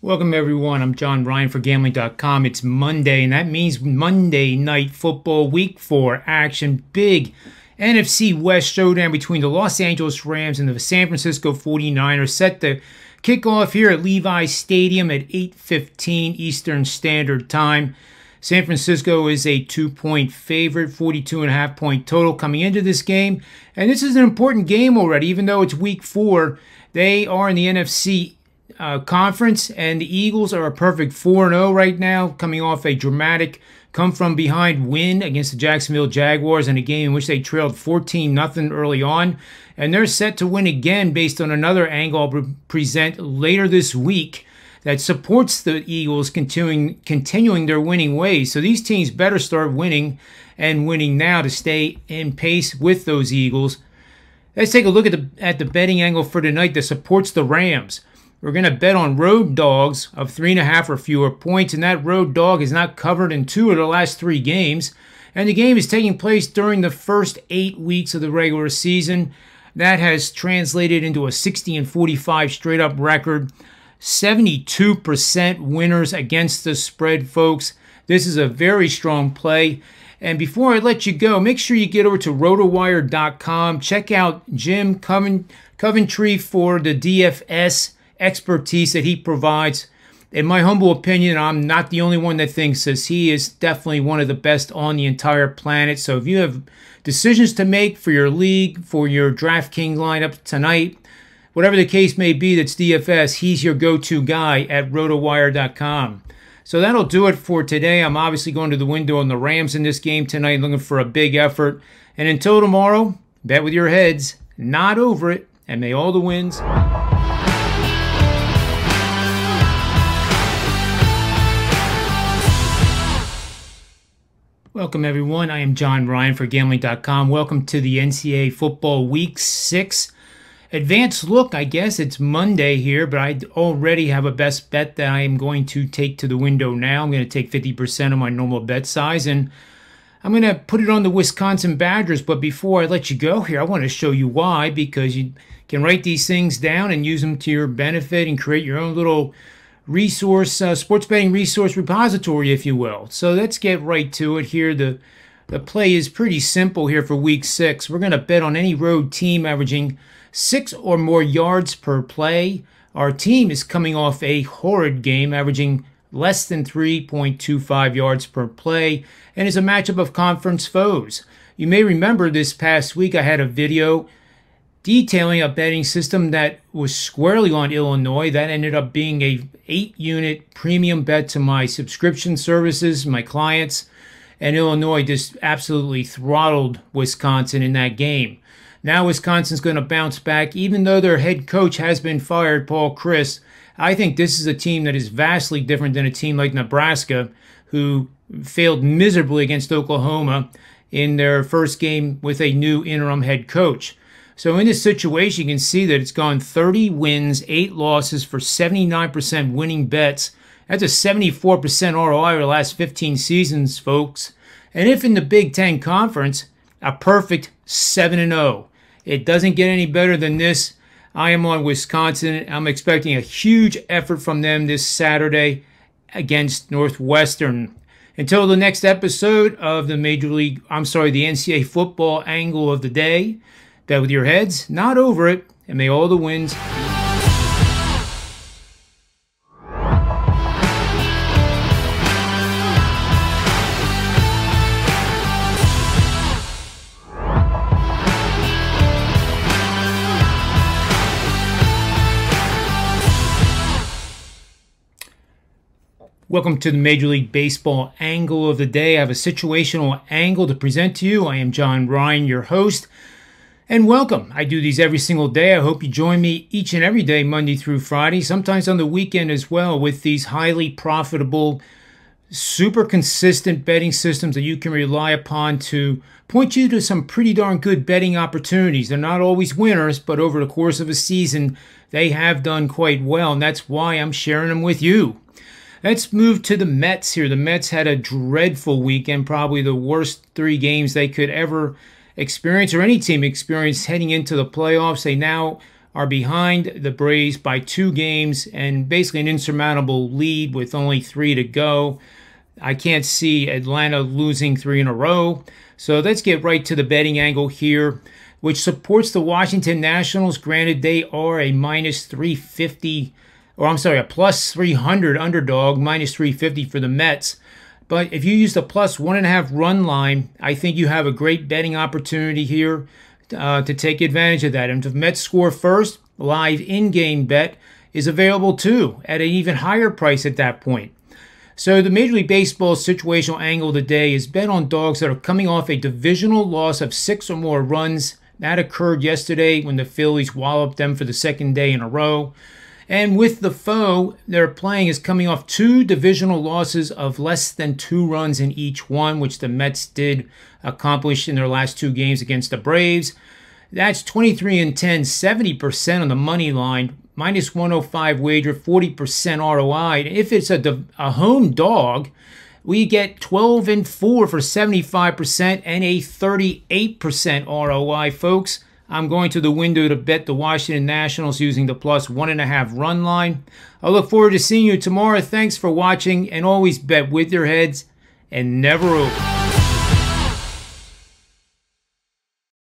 Welcome everyone, I'm John Ryan for Gambling.com. It's Monday, and that means Monday Night Football Week 4 action. Big NFC West showdown between the Los Angeles Rams and the San Francisco 49ers set to kick off here at Levi's Stadium at 8:15 Eastern Standard Time. San Francisco is a 2-point favorite, 42.5 point total coming into this game. And this is an important game already, even though it's week 4. They are in the NFC conference, and the Eagles are a perfect 4-0 right now, coming off a dramatic come-from-behind win against the Jacksonville Jaguars in a game in which they trailed 14-0 early on. And they're set to win again based on another angle I'll present later this week that supports the Eagles continuing their winning ways. So these teams better start winning, and winning now, to stay in pace with those Eagles. Let's take a look at the betting angle for tonight that supports the Rams. We're going to bet on road dogs of 3.5 or fewer points, and that road dog is not covered in 2 of the last 3 games. And the game is taking place during the first 8 weeks of the regular season. That has translated into a 60-45 straight-up record. 72% winners against the spread, folks. This is a very strong play. And before I let you go, make sure you get over to rotowire.com. Check out Jim Coventry for the DFS expertise that he provides. In my humble opinion, I'm not the only one that thinks this. He is definitely one of the best on the entire planet. So if you have decisions to make for your league, for your DraftKings lineup tonight, whatever the case may be that's DFS, he's your go-to guy at rotowire.com. So that'll do it for today. I'm obviously going to the window on the Rams in this game tonight, looking for a big effort. And until tomorrow, bet with your heads, not over it, and may all the wins. Welcome everyone, I am John Ryan for Gambling.com. Welcome to the NCAA Football Week 6 advanced look. I guess it's Monday here, but I already have a best bet that I am going to take to the window now. I'm going to take 50% of my normal bet size, and I'm going to put it on the Wisconsin Badgers. But before I let you go here, I want to show you why, because you can write these things down and use them to your benefit and create your own little resource, sports betting resource repository, if you will. So let's get right to it here. The play is pretty simple here for week 6. We're going to bet on any road team averaging 6 or more yards per play. Our team is coming off a horrid game averaging less than 3.25 yards per play, and is a matchup of conference foes. You may remember this past week I had a video detailing a betting system that was squarely on Illinois. That ended up being a 8-unit premium bet to my subscription services, my clients, and Illinois just absolutely throttled Wisconsin in that game. Now Wisconsin's going to bounce back, even though their head coach has been fired, Paul Chryst. I think this is a team that is vastly different than a team like Nebraska, who failed miserably against Oklahoma in their first game with a new interim head coach. So in this situation, you can see that it's gone 30 wins, 8 losses for 79% winning bets. That's a 74% ROI over the last 15 seasons, folks. And if in the Big Ten Conference, a perfect 7-0. It doesn't get any better than this. I am on Wisconsin. I'm expecting a huge effort from them this Saturday against Northwestern. Until the next episode of the the NCAA football angle of the day, bet with your heads, not over it, and may all the wins. Welcome to the Major League Baseball angle of the day. I have a situational angle to present to you. I am John Ryan, your host. And welcome. I do these every single day. I hope you join me each and every day, Monday through Friday, sometimes on the weekend as well, with these highly profitable, super consistent betting systems that you can rely upon to point you to some pretty darn good betting opportunities. They're not always winners, but over the course of a season, they have done quite well, and that's why I'm sharing them with you. Let's move to the Mets here. The Mets had a dreadful weekend, probably the worst 3 games they could ever experience, or any team experience, heading into the playoffs. They now are behind the Braves by 2 games and basically an insurmountable lead with only 3 to go. I can't see Atlanta losing 3 in a row. So let's get right to the betting angle here, which supports the Washington Nationals. Granted, they are a minus 350, or I'm sorry, a plus 300 underdog, minus 350 for the Mets. But if you use the plus 1.5 run line, I think you have a great betting opportunity here to take advantage of that. And if the Mets score first, live in-game bet is available too at an even higher price at that point. So the Major League Baseball situational angle today is bet on dogs that are coming off a divisional loss of 6 or more runs. That occurred yesterday when the Phillies walloped them for the 2nd day in a row. And with the foe, they're playing is coming off 2 divisional losses of less than 2 runs in each one, which the Mets did accomplish in their last 2 games against the Braves. That's 23-10, 70% on the money line, minus 105 wager, 40% ROI. If it's a home dog, we get 12-4 for 75% and a 38% ROI, folks. I'm going to the window to bet the Washington Nationals using the plus 1.5 run line. I look forward to seeing you tomorrow. Thanks for watching, and always bet with your heads and never over.